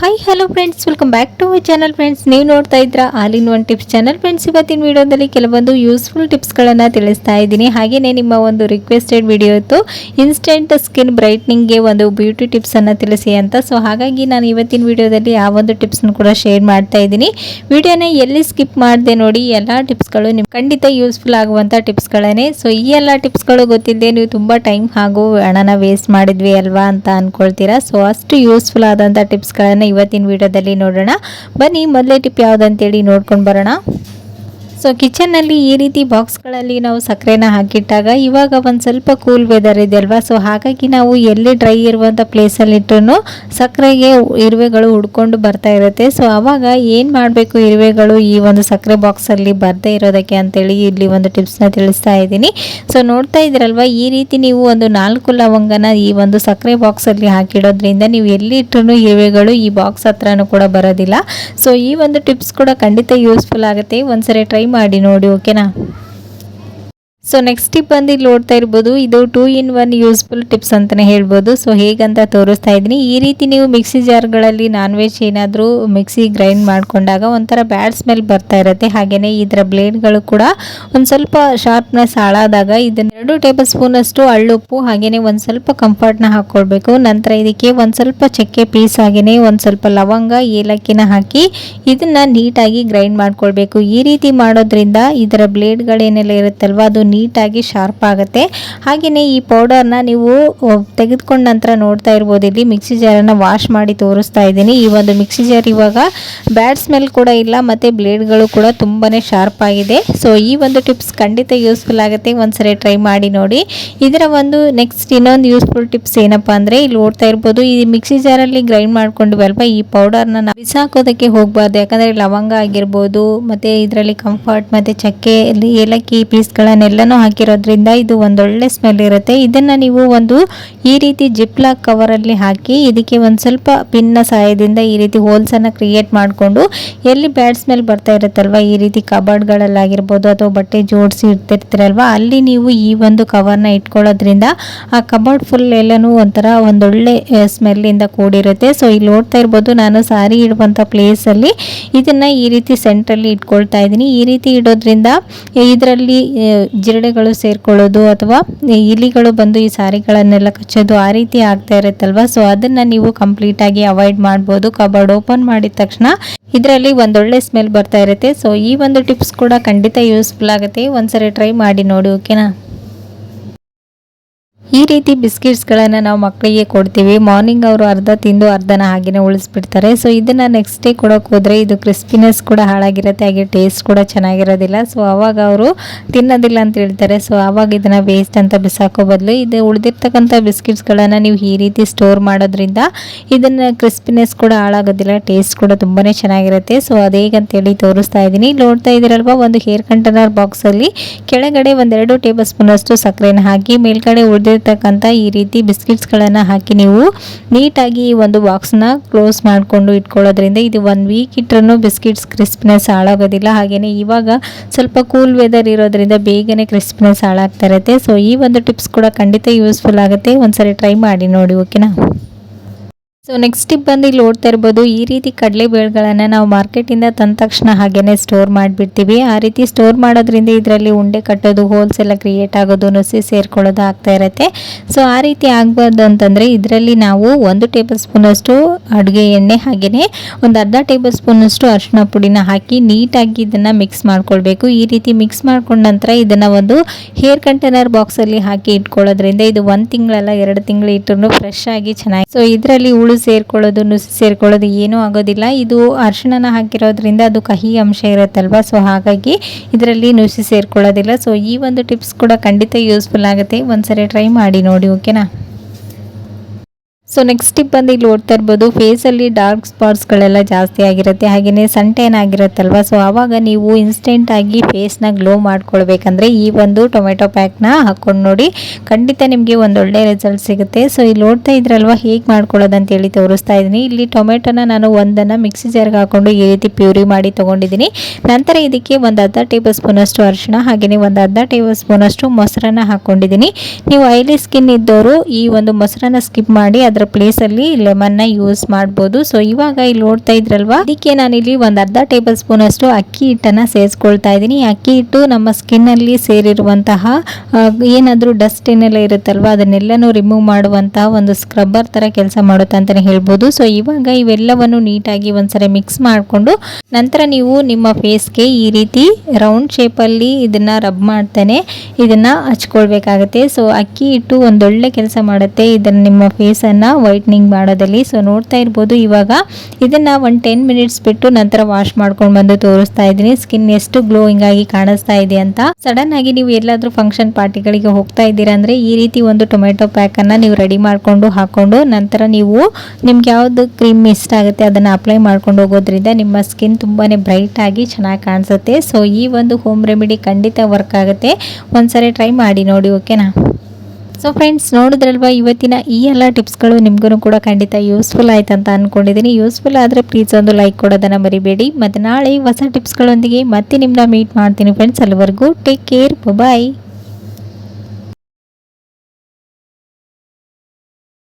Hi hello friends, welcome back to my channel. Friends, ನೀವು ನೋಡ್ತಾ ಇದ್ರ all in one tips channel. Friends, ಇವತ್ತಿನ ವಿಡಿಯೋದಲ್ಲಿ ಕೆಲವೊಂದು ಯೂಸ್ಫುಲ್ ಟಿಪ್ಸ್ಗಳನ್ನು ತಿಳಿಸ್ತಾ ಇದ್ದೀನಿ. ಹಾಗೆಯೇ ನಿಮ್ಮ ಒಂದು ರಿಕ್ವೆಸ್ಟೆಡ್ ವಿಡಿಯೋ ಇತ್ತು, ಇನ್ಸ್ಟೆಂಟ್ ಸ್ಕಿನ್ ಬ್ರೈಟ್ನಿಂಗ್ಗೆ ಒಂದು ಬ್ಯೂಟಿ ಟಿಪ್ಸನ್ನು ತಿಳಿಸಿ ಅಂತ. ಸೊ ಹಾಗಾಗಿ ನಾನು ಇವತ್ತಿನ ವಿಡಿಯೋದಲ್ಲಿ ಆ ಒಂದು ಟಿಪ್ಸ್ನ ಕೂಡ ಶೇರ್ ಮಾಡ್ತಾ ಇದ್ದೀನಿ. ವಿಡಿಯೋನ ಎಲ್ಲಿ ಸ್ಕಿಪ್ ಮಾಡಿದೆ ನೋಡಿ, ಎಲ್ಲ ಟಿಪ್ಸ್ಗಳು ನಿಮ್ಗೆ ಖಂಡಿತ ಯೂಸ್ಫುಲ್ ಆಗುವಂಥ ಟಿಪ್ಸ್ಗಳೇ. ಸೊ ಈ ಎಲ್ಲ ಟಿಪ್ಸ್ಗಳು ಗೊತ್ತಿಲ್ಲದೆ ನೀವು ತುಂಬ ಟೈಮ್ ಹಾಗೂ ಹಣನ ವೇಸ್ಟ್ ಮಾಡಿದ್ವಿ ಅಲ್ವಾ ಅಂತ ಅಂದ್ಕೊಳ್ತೀರಾ. ಸೊ ಅಷ್ಟು ಯೂಸ್ಫುಲ್ ಆದಂಥ ಟಿಪ್ಸ್ಗಳನ್ನು ಇವತ್ತಿನ ವಿಡಿಯೋದಲ್ಲಿ ನೋಡೋಣ. ಬನ್ನಿ, ಮೊದಲೇ ಟಿಪ್ ಯಾವುದಂತೇಳಿ ನೋಡ್ಕೊಂಡು ಬರೋಣ. ಸೊ ಕಿಚನ್ನಲ್ಲಿ ಈ ರೀತಿ ಬಾಕ್ಸ್ಗಳಲ್ಲಿ ನಾವು ಸಕ್ಕರೆನ ಹಾಕಿಟ್ಟಾಗ ಇವಾಗ ಒಂದು ಸ್ವಲ್ಪ ಕೂಲ್ ವೆದರ್ ಇದೆ ಅಲ್ವಾ. ಸೊ ಹಾಗಾಗಿ ನಾವು ಎಲ್ಲಿ ಡ್ರೈ ಇರುವಂಥ ಪ್ಲೇಸಲ್ಲಿ ಇಟ್ಟರು ಸಕ್ಕರೆಗೆ ಇರುವೆಗಳು ಹುಡ್ಕೊಂಡು ಬರ್ತಾ ಇರುತ್ತೆ. ಸೊ ಆವಾಗ ಏನು ಮಾಡಬೇಕು, ಇರುವೆಗಳು ಈ ಒಂದು ಸಕ್ಕರೆ ಬಾಕ್ಸಲ್ಲಿ ಬರದೇ ಇರೋದಕ್ಕೆ ಅಂತೇಳಿ ಇಲ್ಲಿ ಒಂದು ಟಿಪ್ಸ್ನ ತಿಳಿಸ್ತಾ ಇದ್ದೀನಿ. ಸೊ ನೋಡ್ತಾ ಇದ್ದೀರಲ್ವ, ಈ ರೀತಿ ನೀವು ಒಂದು 4 ಲವಂಗನ ಈ ಒಂದು ಸಕ್ಕರೆ ಬಾಕ್ಸಲ್ಲಿ ಹಾಕಿಡೋದ್ರಿಂದ ನೀವು ಎಲ್ಲಿ ಇಟ್ಟರು ಇರುವೆಗಳು ಈ ಬಾಕ್ಸ್ ಹತ್ರನೂ ಕೂಡ ಬರೋದಿಲ್ಲ. ಸೊ ಈ ಒಂದು ಟಿಪ್ಸ್ ಕೂಡ ಖಂಡಿತ ಯೂಸ್ಫುಲ್ ಆಗುತ್ತೆ. ಒಂದ್ಸರಿ ಟ್ರೈ ಮಾಡಿ ನೋಡಿ, ಓಕೆನಾ. ಸೊ ನೆಕ್ಸ್ಟ್ ಟಿಪ್ ಬಂದು ಇಲ್ಲಿ ನೋಡ್ತಾ ಇರ್ಬೋದು, ಇದು 2 in 1 ಯೂಸ್ಫುಲ್ ಟಿಪ್ಸ್ ಅಂತಲೇ ಹೇಳ್ಬೋದು. ಸೊ ಹೇಗಂತ ತೋರಿಸ್ತಾ ಇದ್ದೀನಿ. ಈ ರೀತಿ ನೀವು ಮಿಕ್ಸಿ ಜಾರ್ಗಳಲ್ಲಿ ನಾನ್ ವೆಜ್ ಏನಾದರೂ ಮಿಕ್ಸಿ ಗ್ರೈಂಡ್ ಮಾಡಿಕೊಂಡಾಗ ಒಂಥರ ಬ್ಯಾಡ್ ಸ್ಮೆಲ್ ಬರ್ತಾ ಇರುತ್ತೆ. ಹಾಗೆಯೇ ಇದರ ಬ್ಲೇಡ್ಗಳು ಕೂಡ ಒಂದು ಸ್ವಲ್ಪ ಶಾರ್ಪ್ನೆಸ್ ಹಾಳಾದಾಗ ಇದನ್ನು 2 ಟೇಬಲ್ ಸ್ಪೂನ್ ಅಷ್ಟು ಹಳ್ಳುಪ್ಪು ಹಾಗೆಯೇ ಒಂದು ಸ್ವಲ್ಪ ಕಂಫರ್ಟ್ನ ಹಾಕ್ಕೊಳ್ಬೇಕು. ನಂತರ ಇದಕ್ಕೆ ಒಂದು ಸ್ವಲ್ಪ ಚಕ್ಕೆ ಪೀಸ್ ಹಾಗೆಯೇ ಒಂದು ಸ್ವಲ್ಪ ಲವಂಗ, ಏಲಕ್ಕಿನ ಹಾಕಿ ಇದನ್ನು ನೀಟಾಗಿ ಗ್ರೈಂಡ್ ಮಾಡ್ಕೊಳ್ಬೇಕು. ಈ ರೀತಿ ಮಾಡೋದ್ರಿಂದ ಇದರ ಬ್ಲೇಡ್ಗಳೇನೆಲ್ಲ ಇರುತ್ತಲ್ವ ಅದು ನೀಟಾಗಿ ಶಾರ್ಪ್ ಆಗುತ್ತೆ. ಹಾಗೆಯೇ ಈ ಪೌಡರ್ನ ನೀವು ತೆಗೆದುಕೊಂಡ ನಂತರ ನೋಡ್ತಾ ಇರ್ಬೋದು, ಇಲ್ಲಿ ಮಿಕ್ಸಿ ಜಾರನ್ನು ವಾಶ್ ಮಾಡಿ ತೋರಿಸ್ತಾ ಇದ್ದೀನಿ. ಈ ಒಂದು ಮಿಕ್ಸಿ ಜಾರ್ ಇವಾಗ ಬ್ಯಾಡ್ ಸ್ಮೆಲ್ ಕೂಡ ಇಲ್ಲ ಮತ್ತು ಬ್ಲೇಡ್ಗಳು ಕೂಡ ತುಂಬಾ ಶಾರ್ಪ್ ಆಗಿದೆ. ಸೊ ಈ ಒಂದು ಟಿಪ್ಸ್ ಖಂಡಿತ ಯೂಸ್ಫುಲ್ ಆಗುತ್ತೆ, ಒಂದ್ಸರಿ ಟ್ರೈ ಮಾಡಿ ನೋಡಿ. ಇದರ ಒಂದು ನೆಕ್ಸ್ಟ್ ಇನ್ನೊಂದು ಯೂಸ್ಫುಲ್ ಟಿಪ್ಸ್ ಏನಪ್ಪ ಅಂದರೆ, ಇಲ್ಲಿ ನೋಡ್ತಾ ಇರ್ಬೋದು, ಈ ಮಿಕ್ಸಿ ಜಾರಲ್ಲಿ ಗ್ರೈಂಡ್ ಮಾಡ್ಕೊಂಡಿವಲ್ವ ಈ ಪೌಡರ್ನ ಬಿಸಾಕೋದಕ್ಕೆ ಹೋಗಬಾರ್ದು. ಯಾಕಂದರೆ ಲವಂಗ ಆಗಿರ್ಬೋದು ಮತ್ತು ಇದರಲ್ಲಿ ಕಂಫರ್ಟ್ ಮತ್ತು ಚಕ್ಕೆ, ಏಲಕ್ಕಿ ಪೀಸ್ಗಳನ್ನೆಲ್ಲನೂ ಹಾಕಿರೋದ್ರಿಂದ ಇದು ಒಂದೊಳ್ಳೆ ಸ್ಮೆಲ್ ಇರುತ್ತೆ. ಇದನ್ನು ನೀವು ಒಂದು ಈ ರೀತಿ ಜಿಪ್ಲಾಕ್ ಕವರಲ್ಲಿ ಹಾಕಿ ಇದಕ್ಕೆ ಒಂದು ಸ್ವಲ್ಪ ಪಿನ್ನ ಸಹಾಯದಿಂದ ಈ ರೀತಿ ಹೋಲ್ಸನ್ನು ಕ್ರಿಯೇಟ್ ಮಾಡಿಕೊಂಡು ಎಲ್ಲಿ ಬ್ಯಾಡ್ ಸ್ಮೆಲ್ ಬರ್ತಾ ಇರುತ್ತಲ್ವ ಈ ರೀತಿ ಕಬರ್ಡ್ಗಳಲ್ಲಾಗಿರ್ಬೋದು ಅಥವಾ ಬಟ್ಟೆ ಜೋಡಿಸಿ ಇಡ್ತಿರ್ತೀರಲ್ವ ಅಲ್ಲಿ ನೀವು ಈ ಒಂದು ಕವರ್ನ ಇಟ್ಕೊಳ್ಳೋದ್ರಿಂದ ಆ ಕಬರ್ಡ್ ಫುಲ್ ಎಲ್ಲನೂ ಒಂಥರ ಒಂದೊಳ್ಳೆ ಸ್ಮೆಲ್ಲಿಂದ ಕೂಡಿರುತ್ತೆ. ಸೊ ಇಲ್ಲಿ ನೋಡ್ತಾ ಇರ್ಬೋದು, ನಾನು ಸಾರಿ ಇಡುವಂಥ ಪ್ಲೇಸಲ್ಲಿ ಇದನ್ನು ಈ ರೀತಿ ಸೆಂಟ್ರಲ್ಲಿ ಇಟ್ಕೊಳ್ತಾ ಇದ್ದೀನಿ. ಈ ರೀತಿ ಇಡೋದ್ರಿಂದ ಇದರಲ್ಲಿ ಜಿರಳೆಗಳು ಸೇರ್ಕೊಳ್ಳೋದು ಅಥವಾ ಇಲಿಗಳು ಬಂದು ಈ ಸಾರಿಗಳನ್ನೆಲ್ಲ ಕಚ್ಚೋದು ಆ ರೀತಿ ಆಗ್ತಾ ಇರುತ್ತಲ್ವ. ಸೊ ಅದನ್ನು ನೀವು ಕಂಪ್ಲೀಟಾಗಿ ಅವಾಯ್ಡ್ ಮಾಡ್ಬೋದು. ಕಬರ್ಡ್ ಓಪನ್ ಮಾಡಿದ ತಕ್ಷಣ ಇದರಲ್ಲಿ ಒಂದೊಳ್ಳೆ ಸ್ಮೆಲ್ ಬರ್ತಾ ಇರುತ್ತೆ. ಸೊ ಈ ಒಂದು ಟಿಪ್ಸ್ ಕೂಡ ಖಂಡಿತ ಯೂಸ್ಫುಲ್ ಆಗುತ್ತೆ, ಒಂದ್ಸರಿ ಟ್ರೈ ಮಾಡಿ ನೋಡಿ, ಓಕೆನಾ. ಈ ರೀತಿ ಬಿಸ್ಕೆಟ್ಸ್ಗಳನ್ನು ನಾವು ಮಕ್ಕಳಿಗೆ ಕೊಡ್ತೀವಿ. ಮಾರ್ನಿಂಗ್ ಅವರು ಅರ್ಧ ತಿಂದು ಅರ್ಧನ ಹಾಗೆಯೇ ಉಳಿಸ್ಬಿಡ್ತಾರೆ. ಸೊ ಇದನ್ನು ನೆಕ್ಸ್ಟ್ ಡೇ ಕೊಡೋಕೆ ಹೋದರೆ ಇದು ಕ್ರಿಸ್ಪಿನೆಸ್ ಕೂಡ ಹಾಳಾಗಿರುತ್ತೆ, ಹಾಗೆ ಟೇಸ್ಟ್ ಕೂಡ ಚೆನ್ನಾಗಿರೋದಿಲ್ಲ. ಸೊ ಆವಾಗ ಅವರು ತಿನ್ನೋದಿಲ್ಲ ಅಂತ ಹೇಳ್ತಾರೆ. ಸೊ ಆವಾಗ ಇದನ್ನು ವೇಸ್ಟ್ ಅಂತ ಬಿಸಾಕೋ ಬದಲು ಇದು ಉಳಿದಿರ್ತಕ್ಕಂಥ ಬಿಸ್ಕೆಟ್ಸ್ಗಳನ್ನು ನೀವು ಈ ರೀತಿ ಸ್ಟೋರ್ ಮಾಡೋದ್ರಿಂದ ಇದನ್ನು ಕ್ರಿಸ್ಪಿನೆಸ್ ಕೂಡ ಹಾಳಾಗೋದಿಲ್ಲ, ಟೇಸ್ಟ್ ಕೂಡ ತುಂಬಾ ಚೆನ್ನಾಗಿರುತ್ತೆ. ಸೊ ಅದು ಹೇಗಂತೇಳಿ ತೋರಿಸ್ತಾ ಇದ್ದೀನಿ. ನೋಡ್ತಾ ಇದ್ದೀರಲ್ವ, ಒಂದು ಹೇರ್ ಕಂಟೈನರ್ ಬಾಕ್ಸಲ್ಲಿ ಕೆಳಗಡೆ 1-2 ಟೇಬಲ್ ಸ್ಪೂನ್ ಅಷ್ಟು ಸಕ್ಕರೆನ ಹಾಕಿ ಮೇಲ್ಗಡೆ ಉಳಿದಿರ್ತಕ್ಕಂಥ ಈ ರೀತಿ ಬಿಸ್ಕೆಟ್ಸ್ಗಳನ್ನು ಹಾಕಿ ನೀವು ನೀಟಾಗಿ ಈ ಒಂದು ಬಾಕ್ಸ್ನ ಕ್ಲೋಸ್ ಮಾಡಿಕೊಂಡು ಇಟ್ಕೊಳ್ಳೋದ್ರಿಂದ ಇದು 1 ವೀಕ್ ಇಟ್ಟರೂ ಬಿಸ್ಕೆಟ್ಸ್ ಕ್ರಿಸ್ಪಿನೆಸ್ ಹಾಳಾಗೋದಿಲ್ಲ. ಹಾಗೆಯೇ ಇವಾಗ ಸ್ವಲ್ಪ ಕೂಲ್ ವೆದರ್ ಇರೋದ್ರಿಂದ ಬೇಗನೆ ಕ್ರಿಸ್ಪಿನೆಸ್ ಹಾಳಾಗ್ತಾ ಇರುತ್ತೆ. ಸೊ ಈ ಒಂದು ಟಿಪ್ಸ್ ಕೂಡ ಖಂಡಿತ ಯೂಸ್ಫುಲ್ ಆಗುತ್ತೆ, ಒಂದ್ಸರಿ ಟ್ರೈ ಮಾಡಿ ನೋಡಿ, ಓಕೆನಾ. ಸೊ ನೆಕ್ಸ್ಟ್ ಟಿಪ್ ಬಂದು ಇಲ್ಲಿ ನೋಡ್ತಾ ಇರ್ಬೋದು, ಈ ರೀತಿ ಕಡಲೆಬೇಳೆಗಳನ್ನು ನಾವು ಮಾರ್ಕೆಟಿಂದ ತಂದ ತಕ್ಷಣ ಹಾಗೇನೆ ಸ್ಟೋರ್ ಮಾಡಿಬಿಡ್ತೀವಿ. ಆ ರೀತಿ ಸ್ಟೋರ್ ಮಾಡೋದ್ರಿಂದ ಇದರಲ್ಲಿ ಉಂಡೆ ಕಟ್ಟೋದು, ಹೋಲ್ಸ್ ಎಲ್ಲ ಕ್ರಿಯೇಟ್ ಆಗೋದು, ನುಸಿ ಸೇರ್ಕೊಳ್ಳೋದು ಆಗ್ತಾ ಇರುತ್ತೆ. ಸೊ ಆ ರೀತಿ ಆಗಬಾರ್ದು ಅಂತಂದರೆ ಇದರಲ್ಲಿ ನಾವು 1 ಟೇಬಲ್ ಸ್ಪೂನ್ ಅಷ್ಟು ಅಡುಗೆ ಎಣ್ಣೆ ಹಾಗೆಯೇ ಒಂದು ಅರ್ಧ ಟೇಬಲ್ ಸ್ಪೂನ್ ಅಷ್ಟು ಅರಿಶಿನ ಪುಡಿನ ಹಾಕಿ ನೀಟಾಗಿ ಇದನ್ನು ಮಿಕ್ಸ್ ಮಾಡ್ಕೊಳ್ಬೇಕು. ಈ ರೀತಿ ಮಿಕ್ಸ್ ಮಾಡ್ಕೊಂಡ ನಂತರ ಇದನ್ನು ಒಂದು ಹೇರ್ ಕಂಟೈನರ್ ಬಾಕ್ಸಲ್ಲಿ ಹಾಕಿ ಇಟ್ಕೊಳ್ಳೋದ್ರಿಂದ ಇದು 1 ತಿಂಗಳಲ್ಲ 2 ತಿಂಗಳು ಇಟ್ಟರು ಫ್ರೆಶ್ ಆಗಿ ಚೆನ್ನಾಗಿ. ಸೊ ಇದರಲ್ಲಿ ಸೇರ್ಕೊಳ್ಳೋದು, ನುಸಿ ಸೇರ್ಕೊಳ್ಳೋದು ಏನೂ ಆಗೋದಿಲ್ಲ. ಇದು ಅರಿಶಿನ ಹಾಕಿರೋದ್ರಿಂದ ಅದು ಕಹಿ ಅಂಶ ಇರುತ್ತಲ್ವ. ಸೊ ಹಾಗಾಗಿ ಇದರಲ್ಲಿ ನುಸಿ ಸೇರ್ಕೊಳ್ಳೋದಿಲ್ಲ. ಸೊ ಈ ಒಂದು ಟಿಪ್ಸ್ ಕೂಡ ಖಂಡಿತ ಯೂಸ್ಫುಲ್ ಆಗುತ್ತೆ, ಒಂದ್ಸರಿ ಟ್ರೈ ಮಾಡಿ ನೋಡಿ, ಓಕೆನಾ. ಸೊ ನೆಕ್ಸ್ಟ್ ಟಿಪ್ ಬಂದು ಇಲ್ಲಿ ನೋಡ್ತಾ ಇರ್ಬೋದು, ಫೇಸಲ್ಲಿ ಡಾರ್ಕ್ ಸ್ಪಾಟ್ಸ್ಗಳೆಲ್ಲ ಜಾಸ್ತಿ ಆಗಿರುತ್ತೆ, ಹಾಗೆಯೇ ಸನ್ಟೇನ್ ಆಗಿರುತ್ತಲ್ವ. ಸೊ ಆವಾಗ ನೀವು ಇನ್ಸ್ಟೆಂಟಾಗಿ ಫೇಸ್ನ ಗ್ಲೋ ಮಾಡ್ಕೊಳ್ಬೇಕಂದ್ರೆ ಈ ಒಂದು ಟೊಮೆಟೊ ಪ್ಯಾಕ್ನ ಹಾಕ್ಕೊಂಡು ನೋಡಿ, ಖಂಡಿತ ನಿಮಗೆ ಒಂದೊಳ್ಳೆ ರಿಸಲ್ಟ್ ಸಿಗುತ್ತೆ. ಸೊ ಇಲ್ಲಿ ನೋಡ್ತಾ ಇದ್ರಲ್ವ ಹೇಗೆ ಮಾಡ್ಕೊಳ್ಳೋದು ಅಂತೇಳಿ ತೋರಿಸ್ತಾ ಇದ್ದೀನಿ. ಇಲ್ಲಿ ಟೊಮೆಟೊನ ನಾನು ಒಂದನ್ನು ಮಿಕ್ಸಿ ಜಾರ್ಗೆ ಹಾಕ್ಕೊಂಡು ಈ ರೀತಿ ಪ್ಯೂರಿ ಮಾಡಿ ತೊಗೊಂಡಿದ್ದೀನಿ. ನಂತರ ಇದಕ್ಕೆ ಒಂದು ಅರ್ಧ ಟೇಬಲ್ ಸ್ಪೂನ್ ಅಷ್ಟು ಅರಿಶಿನ ಹಾಗೆಯೇ ಒಂದು ಅರ್ಧ ಟೇಬಲ್ ಸ್ಪೂನ್ ಅಷ್ಟು ಮೊಸರನ್ನ ಹಾಕ್ಕೊಂಡಿದ್ದೀನಿ. ನೀವು ಆಯಿಲಿ ಸ್ಕಿನ್ ಇದ್ದವರು ಈ ಒಂದು ಮೊಸರನ್ನ ಸ್ಕಿಪ್ ಮಾಡಿ ಅದರ ಅದರ ಪ್ಲೇಸಲ್ಲಿ ಲೆಮನ್ನ ಯೂಸ್ ಮಾಡ್ಬೋದು. ಸೊ ಇವಾಗ ಇಲ್ಲಿ ನೋಡ್ತಾ ಇದ್ರಲ್ವಾ, ಅದಕ್ಕೆ ನಾನಿಲ್ಲಿ ಒಂದು ಅರ್ಧ ಟೇಬಲ್ ಸ್ಪೂನ್ ಅಷ್ಟು ಅಕ್ಕಿ ಹಿಟ್ಟನ್ನು ಸೇರಿಸ್ಕೊಳ್ತಾ ಇದ್ದೀನಿ. ಅಕ್ಕಿ ಹಿಟ್ಟು ನಮ್ಮ ಸ್ಕಿನ್ನಲ್ಲಿ ಸೇರಿರುವಂತಹ ಏನಾದರೂ ಡಸ್ಟ್ ಏನೆಲ್ಲ ಇರುತ್ತಲ್ವ ಅದನ್ನೆಲ್ಲನೂ ರಿಮೂವ್ ಮಾಡುವಂತಹ ಒಂದು ಸ್ಕ್ರಬ್ಬರ್ ಥರ ಕೆಲಸ ಮಾಡುತ್ತೆ ಅಂತಲೇ ಹೇಳ್ಬೋದು. ಸೊ ಇವಾಗ ಇವೆಲ್ಲವನ್ನು ನೀಟಾಗಿ ಒಂದ್ಸರಿ ಮಿಕ್ಸ್ ಮಾಡಿಕೊಂಡು ನಂತರ ನೀವು ನಿಮ್ಮ ಫೇಸ್ಗೆ ಈ ರೀತಿ ರೌಂಡ್ ಶೇಪಲ್ಲಿ ಇದನ್ನು ರಬ್ ಮಾಡ್ತಾನೆ ಇದನ್ನು ಹಚ್ಕೊಳ್ಬೇಕಾಗುತ್ತೆ. ಸೊ ಅಕ್ಕಿ ಹಿಟ್ಟು ಒಂದೊಳ್ಳೆ ಕೆಲಸ ಮಾಡುತ್ತೆ ಇದನ್ನು ನಿಮ್ಮ ಫೇಸನ್ನು ವೈಟ್ನಿಂಗ್ ಮಾಡೋದಲ್ಲಿ. ಸೊ ನೋಡ್ತಾ ಇರ್ಬೋದು, ಇವಾಗ ಇದನ್ನು ಒಂದು 10 ಮಿನಿಟ್ಸ್ ಬಿಟ್ಟು ನಂತರ ವಾಶ್ ಮಾಡ್ಕೊಂಡು ಬಂದು ತೋರಿಸ್ತಾ ಇದ್ದೀನಿ ಸ್ಕಿನ್ ಎಷ್ಟು ಗ್ಲೋಯಿಂಗ್ ಆಗಿ ಕಾಣಿಸ್ತಾ ಇದೆ ಅಂತ. ಸಡನ್ ಆಗಿ ನೀವು ಎಲ್ಲಾದರೂ ಫಂಕ್ಷನ್ ಪಾರ್ಟಿಗಳಿಗೆ ಹೋಗ್ತಾ ಇದ್ದೀರಾ ಅಂದರೆ ಈ ರೀತಿ ಒಂದು ಟೊಮೆಟೊ ಪ್ಯಾಕನ್ನು ನೀವು ರೆಡಿ ಮಾಡಿಕೊಂಡು ಹಾಕ್ಕೊಂಡು ನಂತರ ನೀವು ನಿಮ್ಗೆ ಯಾವುದು ಕ್ರೀಮ್ ಇಷ್ಟ ಆಗುತ್ತೆ ಅದನ್ನು ಅಪ್ಲೈ ಮಾಡ್ಕೊಂಡು ಹೋಗೋದ್ರಿಂದ ನಿಮ್ಮ ಸ್ಕಿನ್ ತುಂಬಾ ಬ್ರೈಟ್ ಆಗಿ ಚೆನ್ನಾಗಿ ಕಾಣಿಸುತ್ತೆ. ಸೊ ಈ ಒಂದು ಹೋಮ್ ರೆಮಿಡಿ ಖಂಡಿತ ವರ್ಕ್ ಆಗುತ್ತೆ, ಒಂದ್ಸರಿ ಟ್ರೈ ಮಾಡಿ ನೋಡಿ, ಓಕೆನಾ. ಸೊ ಫ್ರೆಂಡ್ಸ್, ನೋಡಿದ್ರಲ್ವಾ ಇವತ್ತಿನ ಈ ಎಲ್ಲ ಟಿಪ್ಸ್ಗಳು ನಿಮಗೂ ಕೂಡ ಖಂಡಿತ ಯೂಸ್ಫುಲ್ ಆಯ್ತು ಅಂತ ಅಂದ್ಕೊಂಡಿದ್ದೀನಿ. ಯೂಸ್ಫುಲ್ ಆದರೆ ಪ್ಲೀಸ್ ಒಂದು ಲೈಕ್ ಕೊಡೋದನ್ನು ಮರಿಬೇಡಿ. ಮತ್ತು ನಾಳೆ ಹೊಸ ಟಿಪ್ಸ್ಗಳೊಂದಿಗೆ ಮತ್ತೆ ನಿಮ್ಮನ್ನ ಮೀಟ್ ಮಾಡ್ತೀನಿ ಫ್ರೆಂಡ್ಸ್. ಅಲ್ಲಿವರೆಗೂ ಟೇಕ್ ಕೇರ್, ಬಾಯ್.